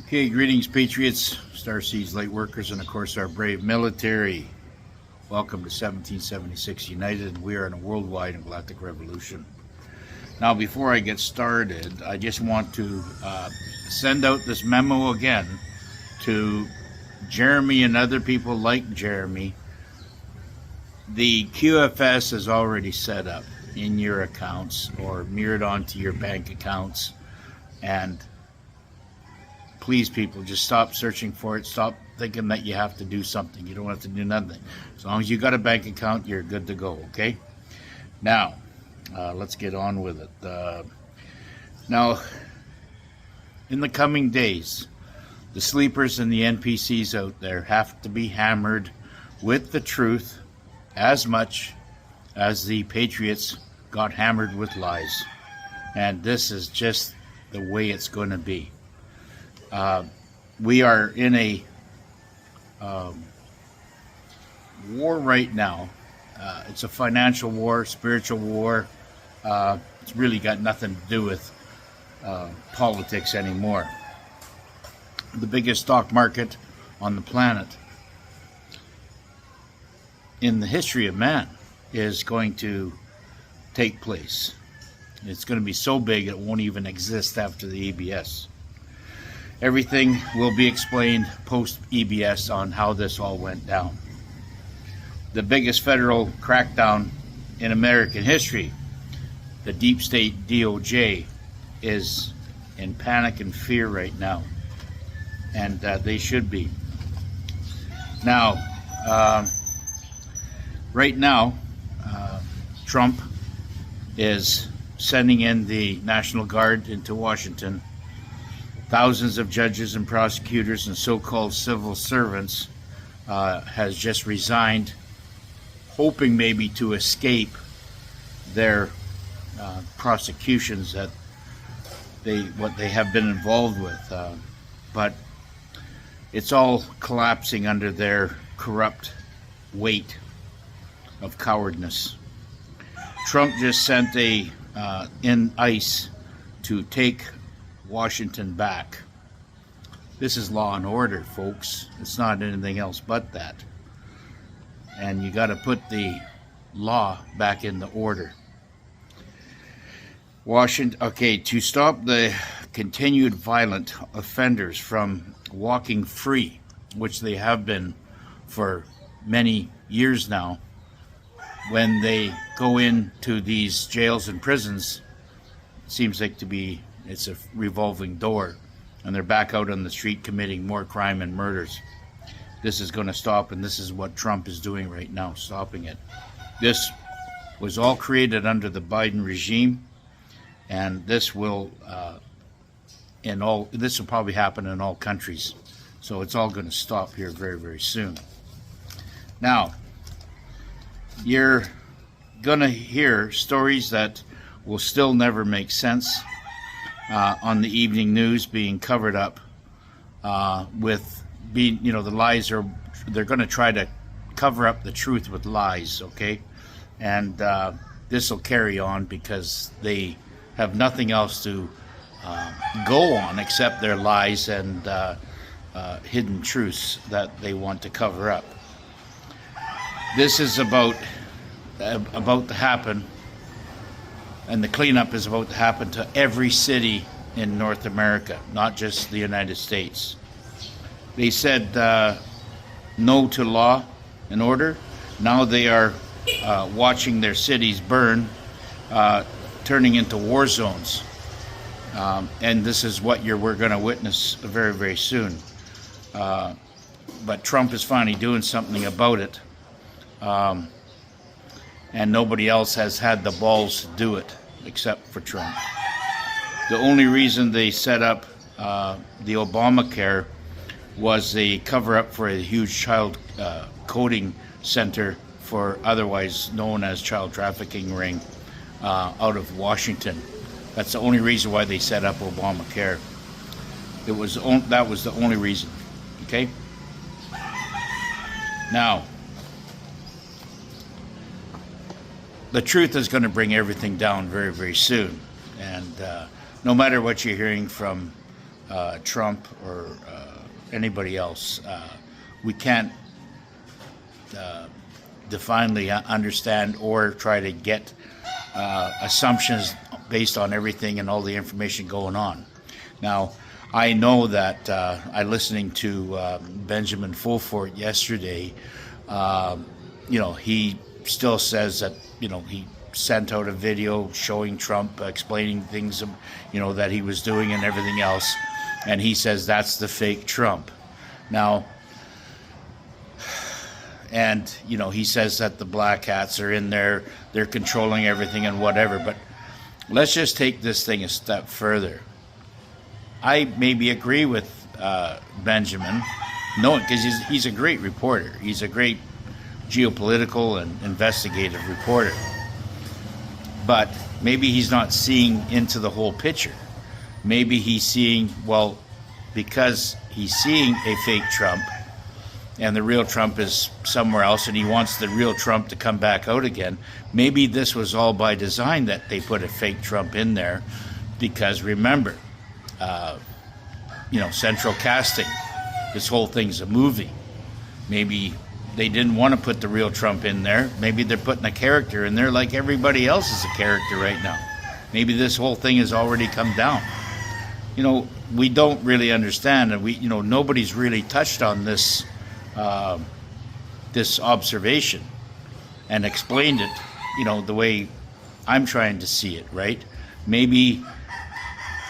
Okay, greetings, Patriots, Starseeds, light workers, and of course our brave military. Welcome to 1776 United. We are in a worldwide and galactic revolution. Now, before I get started, I just want to send out this memo again to Jeremy and other people like Jeremy. The QFS is already set up in your accounts or mirrored onto your bank accounts, and please, people, just stop searching for it. Stop thinking that you have to do something. You don't have to do nothing. As long as you got a bank account, you're good to go, okay? Now, let's get on with it. Now, in the coming days, the sleepers and the NPCs out there have to be hammered with the truth as much as the Patriots got hammered with lies. And this is just the way it's going to be. We are in a war right now. It's a financial war, spiritual war. It's really got nothing to do with politics anymore. The biggest stock market on the planet in the history of man is going to take place. It's going to be so big it won't even exist after the EBS. Everything will be explained post-EBS on how this all went down. The biggest federal crackdown in American history, the deep state DOJ, is in panic and fear right now. And they should be. Now, right now, Trump is sending in the National Guard into Washington. Thousands of judges and prosecutors and so-called civil servants has just resigned, hoping maybe to escape their prosecutions that what they have been involved with. But it's all collapsing under their corrupt weight of cowardness. Trump just sent in ICE to take Washington back. This is law and order, folks. It's not anything else but that. And you got to put the law back in the order. Washington, okay, to stop the continued violent offenders from walking free, which they have been for many years now, when they go into these jails and prisons, it seems like it's a revolving door, and they're back out on the street committing more crime and murders. This is going to stop, and this is what Trump is doing right now, stopping it. This was all created under the Biden regime, and this will probably happen in all countries. So it's all going to stop here very, very soon. Now, you're going to hear stories that will still never make sense. On the evening news being covered up with being, the lies they're going to try to cover up the truth with lies, okay? And this will carry on because they have nothing else to go on except their lies and hidden truths that they want to cover up. This is about to happen. And the cleanup is about to happen to every city in North America, not just the United States. They said no to law and order. Now they are watching their cities burn, turning into war zones. And this is what we're going to witness very, very soon. But Trump is finally doing something about it. And nobody else has had the balls to do it except for Trump. The only reason they set up the Obamacare was a cover-up for a huge child coding center for otherwise known as child trafficking ring out of Washington. That's the only reason why they set up Obamacare. That was the only reason. Okay? Now, the truth is going to bring everything down very, very soon. And no matter what you're hearing from Trump or anybody else. We can't divinely understand or try to get assumptions based on everything and all the information going on. Now, I know that I listening to Benjamin Fulford yesterday. He still says that he sent out a video showing Trump explaining things that he was doing and everything else, and he says that's the fake Trump. Now, and he says that the black hats are in there, they're controlling everything and whatever. But let's just take this thing a step further. I maybe agree with Benjamin, because he's a great reporter. He's a great geopolitical and investigative reporter. But maybe he's not seeing into the whole picture. Maybe he's seeing, because he's seeing a fake Trump, and the real Trump is somewhere else, and he wants the real Trump to come back out again. Maybe this was all by design, that they put a fake Trump in there, because remember, central casting, this whole thing's a movie. Maybe they didn't want to put the real Trump in there. Maybe they're putting a character in there like everybody else is a character right now. Maybe this whole thing has already come down. We don't really understand, and nobody's really touched on this this observation and explained it, the way I'm trying to see it, right? Maybe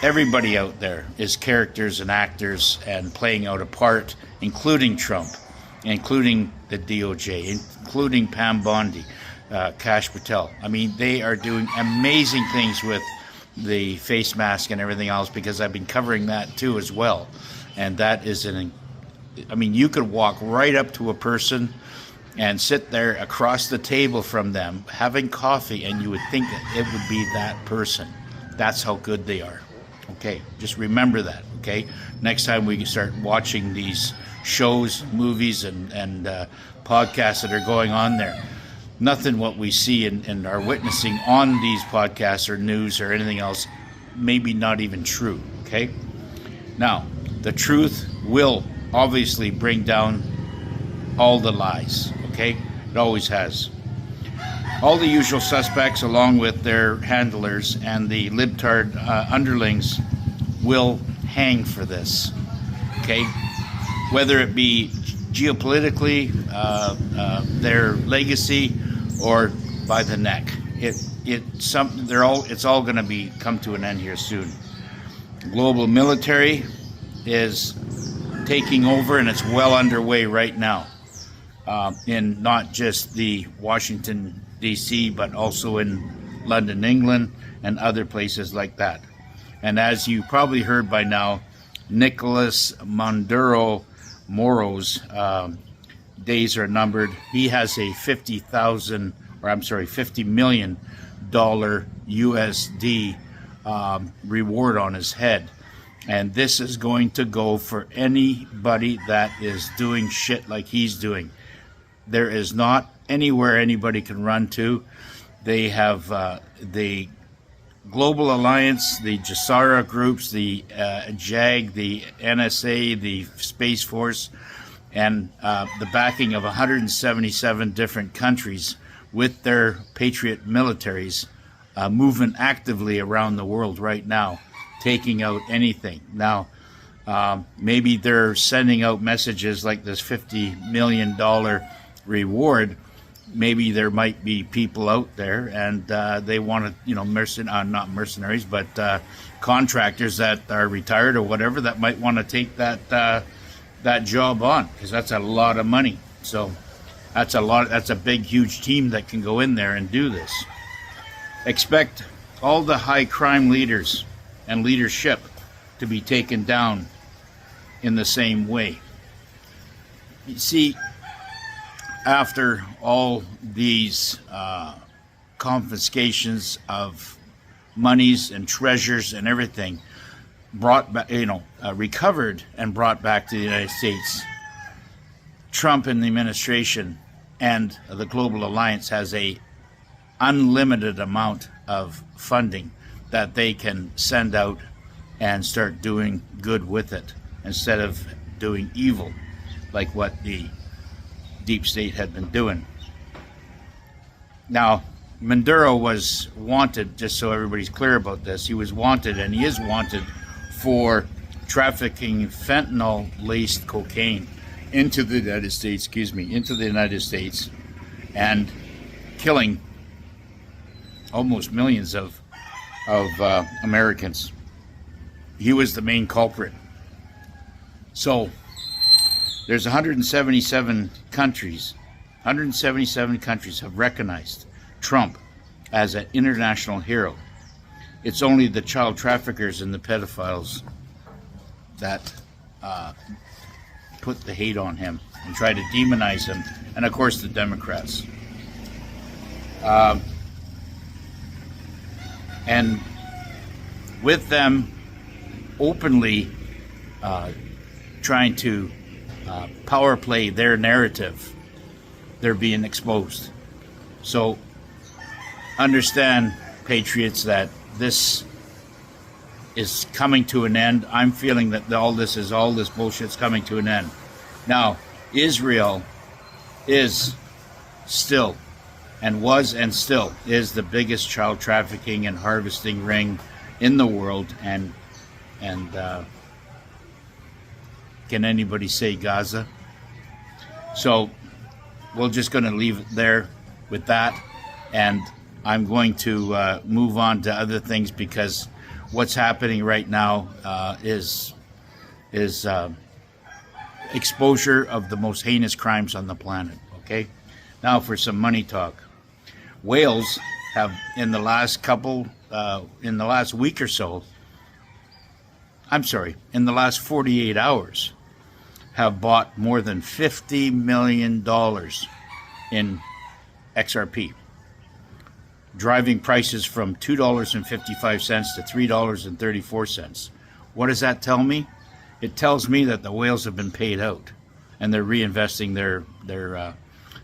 everybody out there is characters and actors and playing out a part, including Trump, including the DOJ, including Pam Bondi, Kash Patel. I mean, they are doing amazing things with the face mask and everything else, because I've been covering that too as well. And that is you could walk right up to a person and sit there across the table from them having coffee, and you would think that it would be that person. That's how good they are. Okay, just remember that, okay? Next time we start watching these shows, movies, and podcasts that are going on there, nothing what we see and are witnessing on these podcasts or news or anything else, maybe not even true, okay? Now, the truth will obviously bring down all the lies, okay? It always has. All the usual suspects, along with their handlers and the libtard underlings, will hang for this, okay? Whether it be geopolitically, their legacy, or by the neck, it's all going to come to an end here soon. Global military is taking over, and it's well underway right now, in not just the Washington D.C., but also in London, England, and other places like that. And as you probably heard by now, Nicolas Maduro Moro's days are numbered. He has a $50 million USD reward on his head. And this is going to go for anybody that is doing shit like he's doing. There is not anywhere anybody can run to. They have the Global Alliance, the JASARA groups, the JAG, the NSA, the Space Force, and the backing of 177 different countries with their Patriot militaries moving actively around the world right now, taking out anything. Now, maybe they're sending out messages like this $50 million reward. Maybe there might be people out there, and they want to, not mercenaries, but contractors that are retired or whatever that might want to take that job on, because that's a lot of money. So that's a big, huge team that can go in there and do this. Expect all the high crime leaders and leadership to be taken down in the same way. You see, after all these confiscations of monies and treasures and everything brought back, recovered and brought back to the United States, Trump and the administration and the Global Alliance has a unlimited amount of funding that they can send out and start doing good with it instead of doing evil like what the deep state had been doing. Now, Maduro was wanted, just so everybody's clear about this, he was wanted, and he is wanted, for trafficking fentanyl-laced cocaine into the United States, and killing almost millions of Americans. He was the main culprit. So there's 177 countries. 177 countries have recognized Trump as an international hero. It's only the child traffickers and the pedophiles that put the hate on him and try to demonize him, and of course the Democrats. And with them openly trying to power play their narrative, they're being exposed. So understand, patriots, that this is coming to an end. I'm feeling that all this bullshit's coming to an end. Now, Israel is still, and was and still is, the biggest child trafficking and harvesting ring in the world. And can anybody say Gaza? So we're just going to leave it there with that, and I'm going to move on to other things, because what's happening right now is exposure of the most heinous crimes on the planet. Okay, now for some money talk. Whales have, in the last week or so, in the last 48 hours, have bought more than $50 million in XRP, driving prices from $2.55 to $3.34. What does that tell me? It tells me that the whales have been paid out, and they're reinvesting their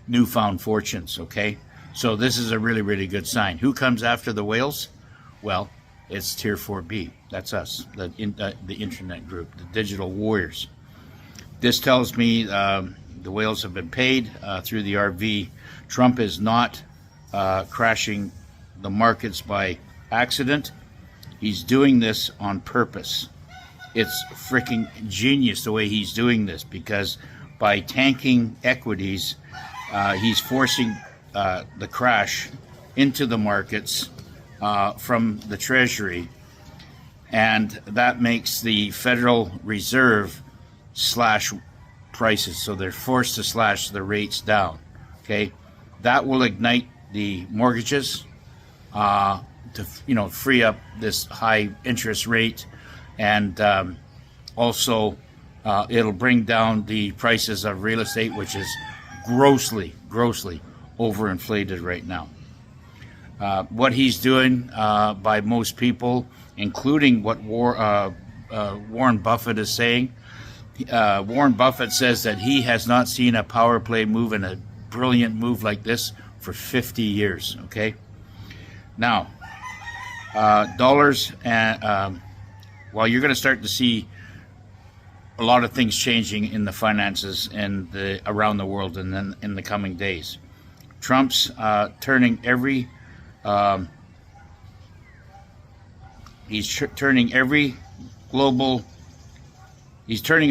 newfound fortunes. Okay, so this is a really, really good sign. Who comes after the whales? Well, it's Tier 4B. That's us, the internet group, the digital warriors. This tells me the whales have been paid through the RV. Trump is not crashing the markets by accident. He's doing this on purpose. It's freaking genius the way he's doing this, because by tanking equities, he's forcing the crash into the markets from the Treasury, and that makes the Federal Reserve slash prices, so they're forced to slash the rates down. Okay, that will ignite the mortgages to free up this high interest rate, and also it'll bring down the prices of real estate, which is grossly overinflated right now. What he's doing, by most people, including what Warren Buffett is saying. Warren Buffett says that he has not seen a power play move and a brilliant move like this for 50 years. Okay, now dollars, and well, you're going to start to see a lot of things changing in the finances and around the world, and then in the coming days. Trump's turning every He's turning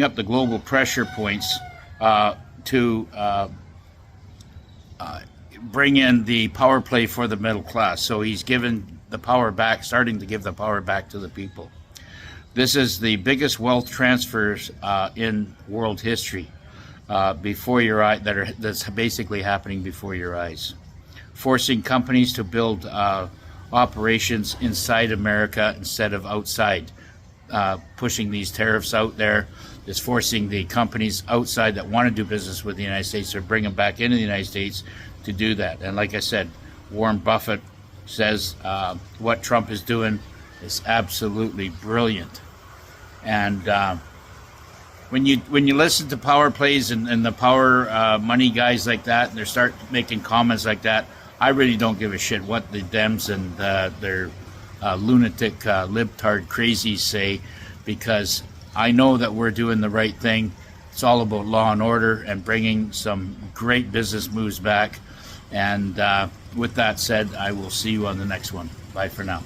up the global pressure points to bring in the power play for the middle class. So he's given the power back, starting to give the power back to the people. This is the biggest wealth transfers in world history before your eye. That's basically happening before your eyes, forcing companies to build operations inside America instead of outside. Pushing these tariffs out there is forcing the companies outside that want to do business with the United States to bring them back into the United States to do that. And like I said, Warren Buffett says what Trump is doing is absolutely brilliant. And when you listen to power plays and the power money guys like that, and they start making comments like that, I really don't give a shit what the Dems and their lunatic libtard crazies say, because I know that we're doing the right thing. It's all about law and order and bringing some great business moves back. And with that said, I will see you on the next one. Bye for now.